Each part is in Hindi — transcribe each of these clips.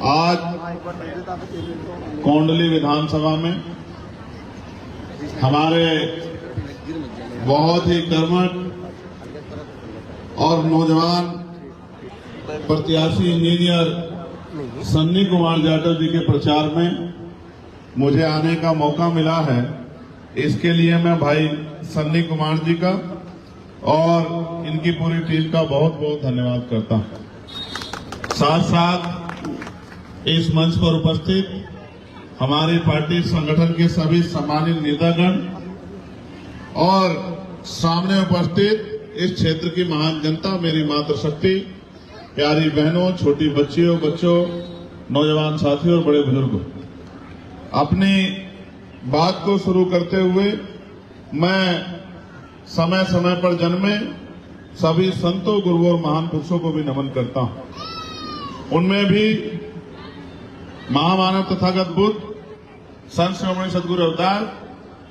आज कोंडली विधानसभा में हमारे बहुत ही कर्मठ और नौजवान प्रत्याशी इंजीनियर सन्नी कुमार जाटव जी के प्रचार में मुझे आने का मौका मिला है। इसके लिए मैं भाई सन्नी कुमार जी का और इनकी पूरी टीम का बहुत बहुत धन्यवाद करता हूं। साथ साथ इस मंच पर उपस्थित हमारी पार्टी संगठन के सभी सम्मानित नेतागण और सामने उपस्थित इस क्षेत्र की महान जनता, मेरी मातृशक्ति, प्यारी बहनों, छोटी बच्चियों, बच्चों, नौजवान साथियों और बड़े बुजुर्गों, अपनी बात को शुरू करते हुए मैं समय समय पर जन्मे सभी संतों, गुरुओं और महान पुरुषों को भी नमन करता हूं। उनमें भी महामानव तथागत बुद्ध, संत श्रोमणी सदगुरु रविदास,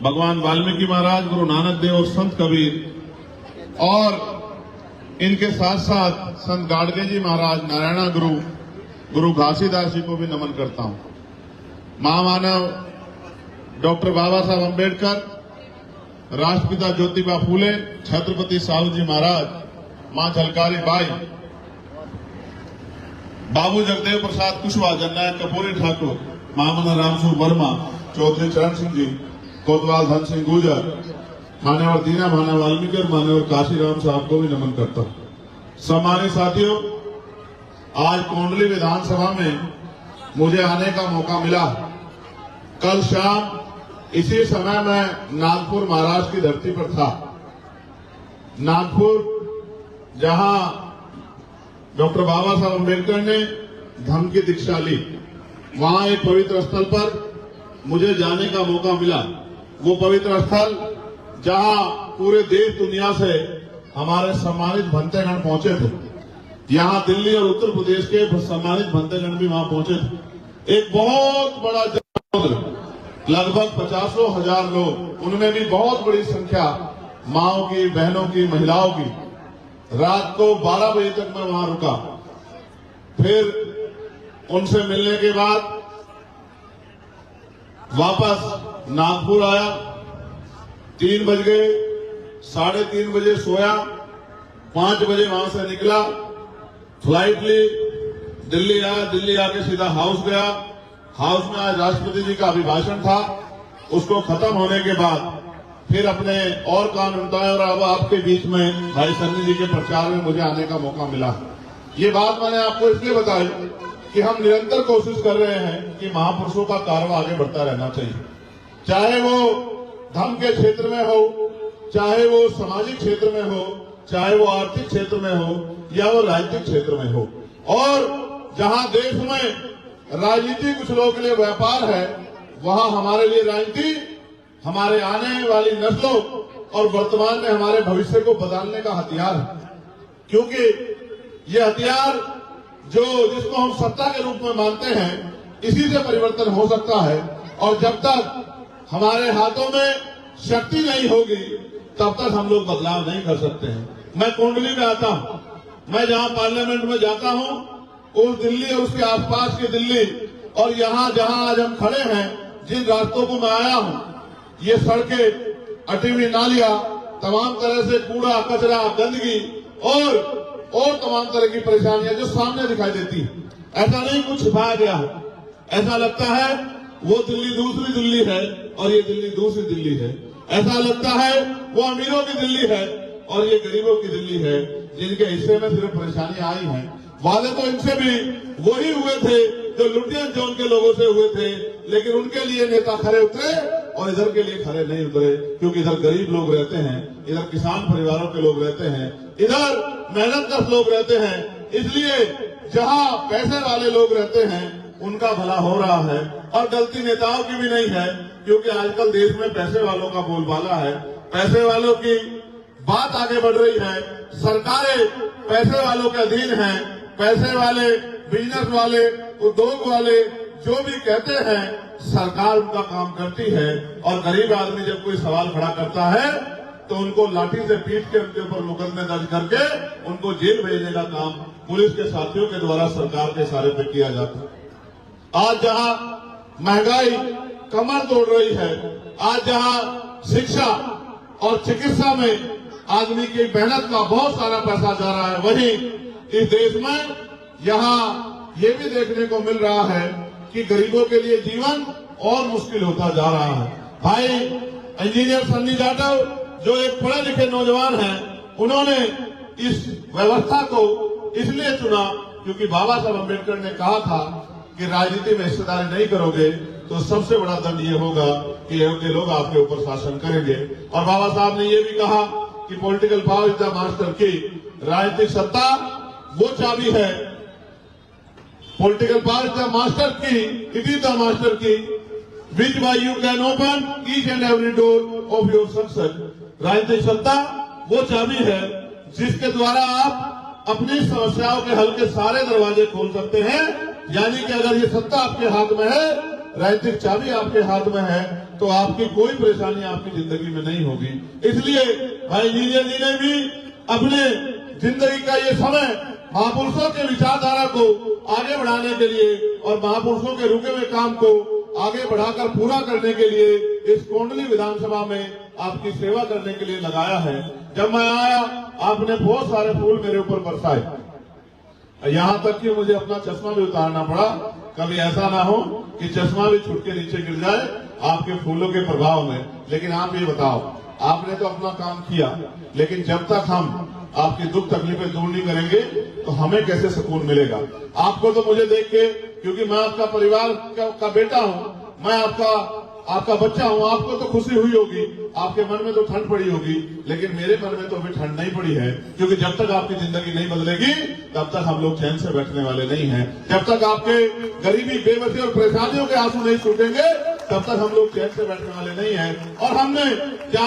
भगवान वाल्मीकि महाराज, गुरु नानक देव और संत कबीर, और इनके साथ साथ संत गाडगे जी महाराज, नारायणा गुरु, गुरु घासीदास जी को भी नमन करता हूं। महामानव डॉक्टर बाबा साहब अम्बेडकर, राष्ट्रपिता ज्योतिबा फूले, छत्रपति साहू जी महाराज, मां झलकारी बाई, बाबू जगदेव प्रसाद कुशवाहा, जननायक कपूरी ठाकुर, महामना रामसुर वर्मा, चौधरी चरण सिंह जी, कोतवाल धन सिंह गुर्जर, मान्यवर दीना भाना वाल्मीकि और मान्यवर काशीराम साहब को भी नमन करता हूं। सम्मानित साथियों, आज कोंडली विधानसभा में मुझे आने का मौका मिला। कल शाम इसी समय मैं नागपुर, महाराष्ट्र की धरती पर था। नागपुर, जहां डॉक्टर बाबा साहब अम्बेडकर ने धम्म की दीक्षा ली, वहां एक पवित्र स्थल पर मुझे जाने का मौका मिला। वो पवित्र स्थल जहां पूरे देश दुनिया से हमारे सम्मानित भंतेगण पहुंचे थे। यहां दिल्ली और उत्तर प्रदेश के सम्मानित भंतेगण भी वहां पहुंचे थे। एक बहुत बड़ा जनसमुद्र, लगभग 50,000 लोग, उनमें भी बहुत बड़ी संख्या माओं की, बहनों की, महिलाओं की। रात को 12 बजे तक मैं वहां रुका। फिर उनसे मिलने के बाद वापस नागपुर आया। 3 बज गए, 3:30 बजे सोया, 5 बजे वहां से निकला, फ्लाइट ली, दिल्ली आया। दिल्ली आके सीधा हाउस गया। हाउस में आज राष्ट्रपति जी का अभिभाषण था। उसको खत्म होने के बाद फिर अपने और काम निपटाए और अब आपके बीच में भाई सन्नी जी के प्रचार में मुझे आने का मौका मिला। ये बात मैंने आपको इसलिए बताई कि हम निरंतर कोशिश कर रहे हैं कि महापुरुषों का कारवा आगे बढ़ता रहना चाहिए, चाहे वो धर्म के क्षेत्र में हो, चाहे वो सामाजिक क्षेत्र में हो, चाहे वो आर्थिक क्षेत्र में हो या वो राजनीतिक क्षेत्र में हो। और जहां देश में राजनीति कुछ लोगों के लिए व्यापार है, वहां हमारे लिए राजनीति हमारे आने वाली नस्लों और वर्तमान में हमारे भविष्य को बदलने का हथियार है। क्योंकि ये हथियार जिसको हम सत्ता के रूप में मानते हैं, इसी से परिवर्तन हो सकता है। और जब तक हमारे हाथों में शक्ति नहीं होगी, तब तक हम लोग बदलाव नहीं कर सकते हैं। मैं कोंडली में आता हूं, मैं जहां पार्लियामेंट में जाता हूं, उस दिल्ली और उसके आसपास की दिल्ली और यहां जहां आज हम खड़े हैं, जिन रास्तों को मैं आया हूं, ये सड़कें, अटी हुई नालियां, तमाम तरह से कूड़ा कचरा, गंदगी और तमाम तरह की परेशानियां जो सामने दिखाई देती है। ऐसा नहीं कुछ छिपाया गया है। ऐसा लगता है वो दिल्ली दूसरी दिल्ली है और ये दिल्ली दूसरी दिल्ली है। ऐसा लगता है वो अमीरों की दिल्ली है और ये गरीबों की दिल्ली है, जिनके हिस्से में सिर्फ परेशानियां आई हैं। वादे तो इनसे भी वही हुए थे जो लुटियन जोन के लोगों से हुए थे, लेकिन उनके लिए नेता खरे उतरे और इधर के लिए खरे नहीं उतरे। क्योंकि इधर गरीब लोग रहते हैं, इधर किसान परिवारों के लोग रहते हैं, इधर मेहनतकश लोग रहते हैं। इसलिए जहां पैसे वाले लोग रहते हैं, उनका भला हो रहा है और गलती नेताओं की भी नहीं है। क्योंकि आजकल देश में पैसे वालों का बोलबाला है, पैसे वालों की बात आगे बढ़ रही है। सरकारें पैसे वालों के अधीन हैं। पैसे वाले, बिजनेस वाले, उद्योग वाले जो भी कहते हैं, सरकार उनका काम करती है। और गरीब आदमी जब कोई सवाल खड़ा करता है तो उनको लाठी से पीट के उनके ऊपर मुकदमे दर्ज करके उनको जेल भेजने का काम पुलिस के साथियों के द्वारा सरकार के इशारे पे किया जाता है। आज जहां महंगाई कमर तोड़ रही है, आज जहां शिक्षा और चिकित्सा में आदमी की मेहनत का बहुत सारा पैसा जा रहा है, वहीं इस देश में यहाँ ये भी देखने को मिल रहा है कि गरीबों के लिए जीवन और मुश्किल होता जा रहा है। भाई इंजीनियर सन्नी जाटव जो एक पढ़े लिखे नौजवान हैं, उन्होंने इस व्यवस्था को इसलिए चुना क्योंकि बाबा साहब अम्बेडकर ने कहा था कि राजनीति में हिस्सेदारी नहीं करोगे तो सबसे बड़ा दंड ये होगा कि ये लोग आपके ऊपर शासन करेंगे। और बाबा साहब ने ये भी कहा कि political power is the master की, राजनीतिक सत्ता वो चाबी है, political power is the master की, इट इज द मास्टर की विच bye you can open each and every door of your success. राजनीतिक सत्ता वो चाबी है जिसके द्वारा आप अपनी समस्याओं के हल के सारे दरवाजे खोल सकते हैं। यानी कि अगर ये सत्ता आपके हाथ में है, राजनीतिक चाबी आपके हाथ में है, तो आपकी कोई परेशानी आपकी जिंदगी में नहीं होगी। इसलिए भाई इंजीनियर जी ने भी अपने जिंदगी का ये समय महापुरुषों के विचारधारा को आगे बढ़ाने के लिए और महापुरुषों के रुके हुए काम को आगे बढ़ाकर पूरा करने के लिए इस कोंडली विधानसभा में आपकी सेवा करने के लिए लगाया है। जब मैं आया, आपने बहुत सारे फूल मेरे ऊपर बरसाए, यहाँ तक कि मुझे अपना चश्मा भी उतारना पड़ा। कभी ऐसा ना हो कि चश्मा भी छूट के नीचे गिर जाए आपके फूलों के प्रभाव में। लेकिन आप ये बताओ, आपने तो अपना काम किया, लेकिन जब तक हम आपकी दुख तकलीफें दूर नहीं करेंगे तो हमें कैसे सुकून मिलेगा। आपको तो मुझे देख के, क्योंकि मैं आपका परिवार का बेटा हूँ, मैं आपका बच्चा हूँ, आपको तो खुशी हुई होगी, आपके मन में तो ठंड पड़ी होगी, लेकिन मेरे मन में तो अभी ठंड नहीं पड़ी है। क्योंकि जब तक आपकी जिंदगी नहीं बदलेगी तब तक हम लोग चैन से बैठने वाले नहीं हैं। जब तक आपके गरीबी, बेबसी और परेशानियों के आंसू नहीं छूटेंगे तब तक हम लोग चैन से बैठने वाले नहीं हैं। और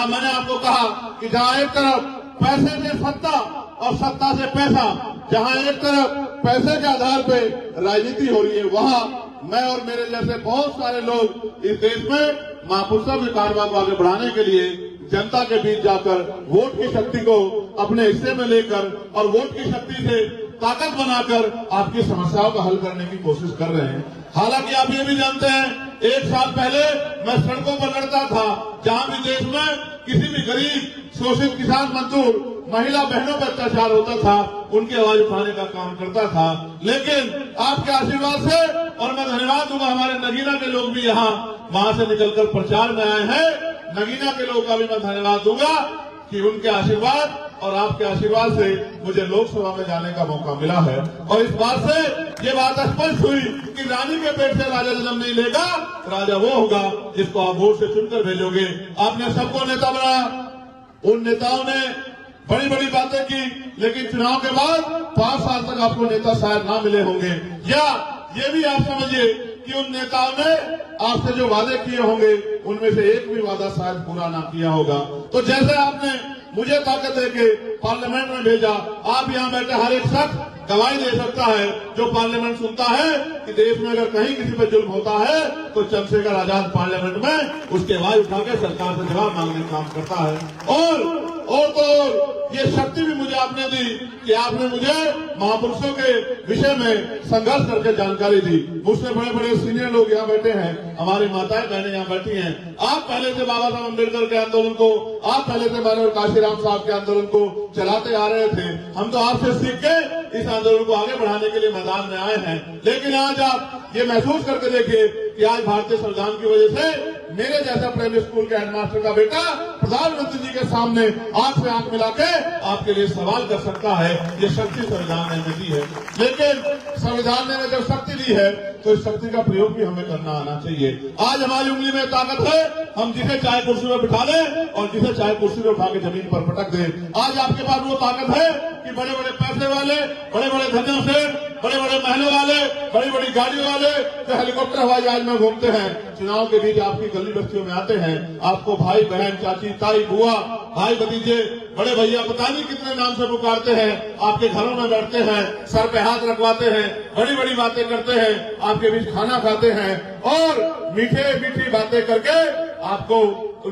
मैंने आपको कहा कि जहाँ एक तरफ पैसे से सत्ता और सत्ता से पैसा, जहाँ एक तरफ पैसे के आधार पे राजनीति हो रही है, वहाँ मैं और मेरे जैसे बहुत सारे लोग इस देश में महापुरुषों के कारभार को आगे बढ़ाने के लिए जनता के बीच जाकर वोट की शक्ति को अपने हिस्से में लेकर और वोट की शक्ति से ताकत बनाकर आपकी समस्याओं का हल करने की कोशिश कर रहे हैं। हालांकि आप ये भी जानते हैं, 1 साल पहले मैं सड़कों पर लड़ता था, जहां भी देश में किसी भी गरीब, शोषित किसान, मजदूर, महिला बहनों पर अत्याचार होता था, उनकी आवाज उठाने का काम करता था। लेकिन आपके आशीर्वाद से, और मैं धन्यवाद दूंगा हमारे नगीना के लोग भी यहाँ वहां से निकलकर प्रचार में आए हैं, नगीना के लोग का भी मैं धन्यवाद दूंगा कि उनके आशीर्वाद और आपके आशीर्वाद से मुझे लोकसभा में जाने का मौका मिला है। और इस बात से ये बात स्पष्ट हुई कि रानी के पेट से राजा जन्म नहीं लेगा, राजा वो होगा जिसको आप वोट से चुनकर भेजोगे। आपने सबको नेता बनाया, उन नेताओं ने बड़ी बड़ी बातें की, लेकिन चुनाव के बाद 5 साल तक आपको नेता शायद ना मिले होंगे, या ये भी आप समझिए कि उन नेताओं ने आपसे जो वादे किए होंगे उनमें से एक भी वादा शायद पूरा ना किया होगा। तो जैसे आपने मुझे ताकत देके पार्लियामेंट में भेजा, आप यहाँ बैठे हर एक शख्स गवाही दे सकता है जो पार्लियामेंट सुनता है कि देश में अगर कहीं किसी पर जुल्म होता है तो चंद्रशेखर आजाद पार्लियामेंट में उसकी आवाज उठा के सरकार से जवाब मांगने का काम करता है। और ये शक्ति भी मुझे आपने दी कि आपने मुझे महापुरुषों के विषय में संघर्ष करके जानकारी दी। मुझसे बड़े बड़े सीनियर लोग यहाँ बैठे हैं, हमारी माताएं बहनें यहाँ बैठी हैं। आप पहले से बाबा साहब अम्बेडकर के आंदोलन को, आप पहले से माननीय काशीराम साहब के आंदोलन को चलाते आ रहे थे। हम तो आपसे सीख के इस आंदोलन को आगे बढ़ाने के लिए मैदान में आए हैं। लेकिन आज आप ये महसूस करके देखिए कि आज भारतीय संविधान की वजह से मेरे जैसा प्राइमरी स्कूल के हेडमास्टर का बेटा प्रधानमंत्री जी के सामने आंख से आंख मिला के आपके लिए सवाल कर सकता है। ये शक्ति संविधान ने हमें दी है, लेकिन संविधान ने जब शक्ति दी है तो इस शक्ति का प्रयोग भी हमें करना आना चाहिए। आज हमारी उंगली में ताकत है, हम जिसे चाहे कुर्सी में बिठा दें और जिसे चाहे कुर्सी में उठा के जमीन पर पटक दें। आज आपके पास वो ताकत है कि बड़े बड़े पैसे वाले, बड़े बड़े धनियों से, बड़े बड़े महलों वाले, बड़ी बड़ी गाड़ियों वाले जो हेलीकॉप्टर हवाई जहाज में घूमते हैं, चुनाव के बीच आपकी गली बस्तियों में आते हैं, आपको भाई बहन, चाची, ताई, बुआ, भाई भतीजे, बड़े भैया, पता नहीं कितने नाम से पुकारते हैं, आपके घरों में बैठते हैं, सर पे हाथ रखवाते हैं, बड़ी बड़ी बातें करते हैं, आपके बीच खाना खाते हैं और मीठे मीठी बातें करके आपको,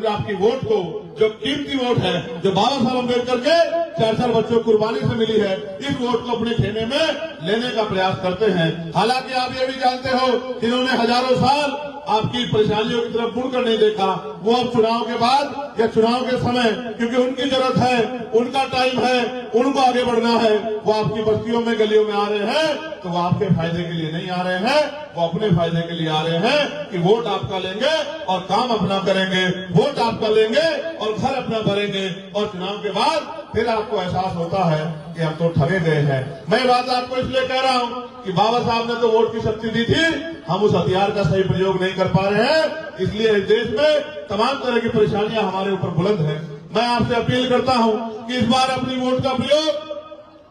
आपकी वोट को, जो कीमती वोट है, जो बाबा साहब अम्बेडकर के 4 बच्चों को कुर्बानी से मिली है, इस वोट को अपने खेमे में लेने का प्रयास करते हैं। हालांकि आप ये भी जानते हो, जिन्होंने हजारों साल आपकी परेशानियों की तरफ मुड़कर नहीं देखा, वो अब चुनाव के बाद या चुनाव के समय, क्योंकि उनकी जरूरत है, उनका टाइम है, उनको आगे बढ़ना है, वो आपकी बस्तियों में गलियों में आ रहे हैं, तो वो आपके फायदे के लिए नहीं आ रहे हैं, वो अपने फायदे के लिए आ रहे हैं कि वोट आपका लेंगे और काम अपना करेंगे, वोट आपका लेंगे और घर अपना भरेंगे, और चुनाव के बाद फिर आपको एहसास होता है कि हम तो ठगे गए हैं। मैं बात आपको इसलिए कह रहा हूं कि बाबा साहब ने तो वोट की शक्ति दी थी, हम उस हथियार का सही प्रयोग नहीं कर पा रहे हैं, इसलिए इस देश में तमाम तरह की परेशानियां हमारे ऊपर बुलंद हैं। मैं आपसे अपील करता हूं कि इस बार अपनी वोट का प्रयोग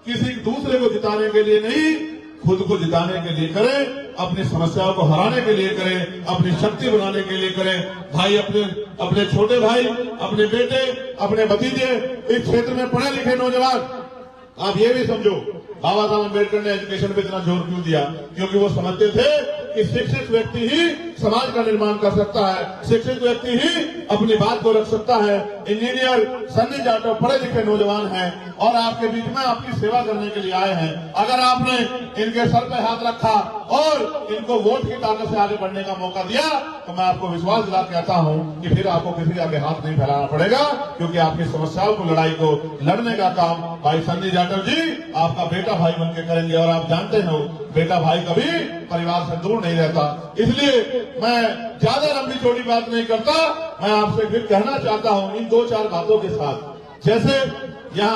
किसी दूसरे को जिताने के लिए नहीं, खुद को जिताने के लिए करें, अपनी समस्याओं को हराने के लिए करें, अपनी शक्ति बनाने के लिए करें। भाई अपने छोटे भाई, अपने बेटे, अपने भतीजे, इस क्षेत्र में पढ़े लिखे नौजवान, आप ये भी समझो बाबा साहब अम्बेडकर ने एजुकेशन पे इतना जोर क्यों दिया, क्योंकि वो समझते थे कि शिक्षित व्यक्ति ही समाज का निर्माण कर सकता है, शिक्षित व्यक्ति ही अपनी बात को रख सकता है। इंजीनियर सन्नी जाटव पढ़े लिखे नौजवान हैं और आपके बीच में आपकी सेवा करने के लिए आए हैं। अगर आपने इनके सर पे हाथ रखा और इनको वोट की ताकत से आगे बढ़ने का मौका दिया, तो मैं आपको विश्वास दिला कहता हूं कि फिर आपको किसी आगे हाथ नहीं फैलाना पड़ेगा, क्योंकि आपकी समस्याओं को, लड़ाई को लड़ने का काम भाई सन्नी जाटव जी आपका बेटा भाई बन के करेंगे। और आप जानते हो, बेटा भाई कभी परिवार से दूर नहीं रहता। इसलिए मैं ज्यादा लंबी चौड़ी बात नहीं करता, मैं आपसे फिर कहना चाहता हूं इन 2-4 बातों के साथ। जैसे यहाँ